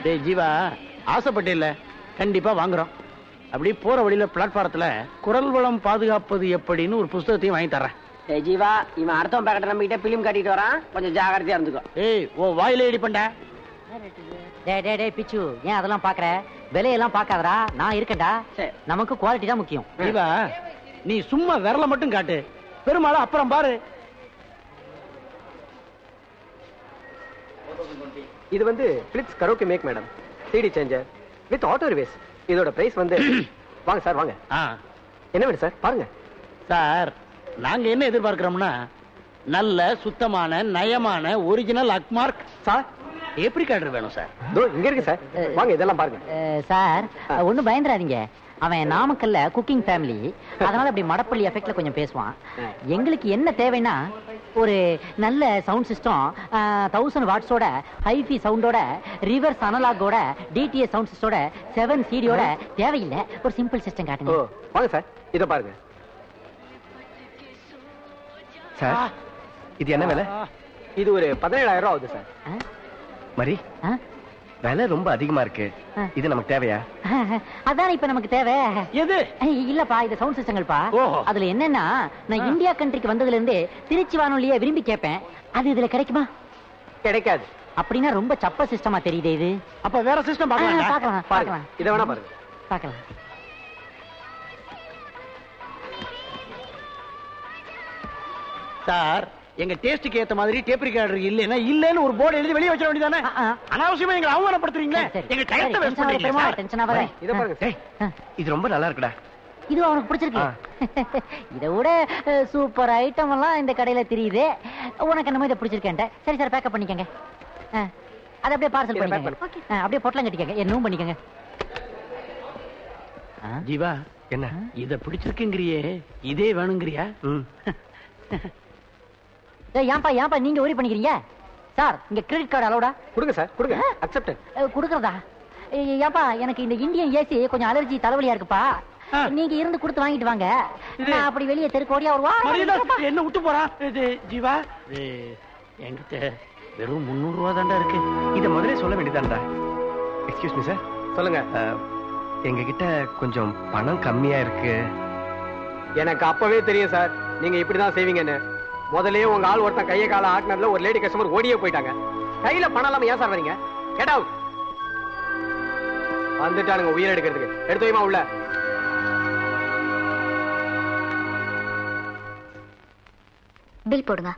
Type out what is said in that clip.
டேய் ஜீவா, ஆசைப்பட்டே இல்ல, கண்டிப்பா வாங்குறோம். அப்படி போற வழியில பிளாட்பாரத்துல குரல் வளம் பாதுகாப்பது எப்படின்னு ஒரு புஸ்தகத்தையும் வாங்கி தர்றேன். ஏய் ஜீவா, இவன் அடுத்த பேக்கெட் நம்ம கிட்ட பிலிம் காட்டிட்டு வரான், கொஞ்சம் ஜாகிரதையா இருந்துக்கோ. ஏய், ஓ வாயில எடி பண்ண. டேய் பிச்சு, ஏன் அதெல்லாம் பாக்குற? விலையெல்லாம் பாக்காதடா, நான் இருக்கேன்டா. நமக்கு குவாலிட்டி தான் முக்கியம். ஜீவா, நீ சும்மா விரல மட்டும் காட்டு, பெருமாளை அப்புறம் பாரு. இது வந்து Philips karaoke make madam, CD changer with auto reverse. இதோட பிரைஸ் வந்து வாங்க சார் வாங்க. என்ன வேணும் சார் பாருங்க. சார், நாங்க என்ன எதிர்பார்க்கிறோம்னா நல்ல சுத்தமான நயமான ஒரிஜினல் அக்மார்க் சார் எப்படி கார்டு வேணும் சார். இங்க இருக்கு சார், வாங்க இதெல்லாம் பாருங்க. சார் ஒண்ணும் பயந்துறாதீங்க, அவன் நாமக்கல்ல குக்கிங் ஃபேமிலி, அதனால அப்படி மடப்பள்ளி எஃபெக்ட்ல கொஞ்சம் பேசுவான். எங்களுக்கு என்ன தேவைன்னா ஒரு நல்ல சவுண்ட் சிஸ்டம், 1000 வாட்ஸோட ஹைஃபி சவுண்டோட ரிவர்ஸ் அனலாகோட டிடிஎஸ் சவுண்ட் சிஸ்டோட 7 சிடியோட தேவையில்லை, ஒரு சிம்பிள் சிஸ்டம் காட்டுங்க. வாங்க சார், இத பாருங்க சார். இது என்ன விலை? இது ஒரு 17,000 ரூபாய் ஆகுது சார். மரி, விலை ரொம்ப அதிகமா இருக்கு, இது நமக்கு தேவையா? அதான் இப்ப நமக்கு தேவை. எது? இல்லப்பா, இது சவுண்ட் சிஸ்டங்கள்பா. அதுல என்னன்னா, நான் இந்தியா கண்ட்ரிக்கு வந்ததுல இருந்து திருச்சி வானொலியை விரும்பி கேட்பேன், அது இதுல கிடைக்குமா? கிடைக்காது. அப்படின்னா ரொம்ப சப்ப சிஸ்டமா தெரியுது இது. அப்ப வேற சிஸ்டம் பார்க்கலாம். பாருங்க, இத வேணா பாருங்க. பார்க்கலாம். சார், எங்க டேஸ்டுக்கு ஏத்த மாதிரி டேப் ரெக்கார்டர் இல்லைன்னா இல்லன்னு ஒரு போர்டு எழுதி வெளியே வச்சிட வேண்டியதானே? அனாவசியமா எங்களை அவமானப்படுத்துறீங்களே, எங்க டைத்தை வேஸ்ட் பண்றீங்க. டென்ஷன் ஆகாத. இத பாருங்க. இது ரொம்ப நல்லா இருக்குடா. இது அவனுக்கு பிடிச்சிருக்கு. இதை விட சூப்பர் ஐட்டம் எல்லாம் இந்த கடையில தெரியுது. உனக்கு என்னமோ இதை பிடிச்சிருக்கேன். சரி சார், பேக்கப் பண்ணிக்கங்க. அதை அப்படியே பார்சல் பண்ணிக்கங்க, அப்படியே பொட்டலம் கட்டிக்கங்க, என்னவும் பண்ணிக்கங்க. ஜீவா, என்ன இத பிடிச்சிருக்குங்கறியே, இதே வேணுங்கறியா? ஏன்பா நீங்க ஒரி பண்ணிக்கிறீங்க? சார், இங்க கிரெடிட் கார்டு அலோடா? கொடுங்க சார், கொடுங்க. அக்செப்ட். கொடுக்கறதா? ஏன்பா, எனக்கு இந்த இந்தியன் ஏசி கொஞ்சம் அலர்ஜி தலைவலியா இருக்குப்பா, நீங்க இருந்து கொடுத்து வாங்கிட்டு வாங்க. நான் அப்படி வெளியே தெருக்கோடியா ஒரு வாரம் என்ன விட்டு போறான். இது ஜீவா, என்கிட்ட வெறும் 300 ரூபா தான்டா இருக்கு. இத முதல்ல சொல்ல வேண்டியதான்டா. Excuse me sir. சொல்லுங்க. எங்க கிட்ட கொஞ்சம் பணம் கம்மியா இருக்கு. எனக்கு அப்பவே தெரியும் சார், நீங்க இப்படிதான் செய்வீங்கன்னு. முதல்லயே உங்க ஆள் ஒருத்தன் கையை கால ஆட்டினதுல ஒரு லேடி கஸ்டமர் ஓடியே போயிட்டாங்க. கையில பணம் இல்லாம ஏன் சார் வரீங்க? Get out. வந்துட்டானுங்க உயிர் எடுக்கிறதுக்கு. எடுத்து வைமா உள்ள. பில் போடுங்க.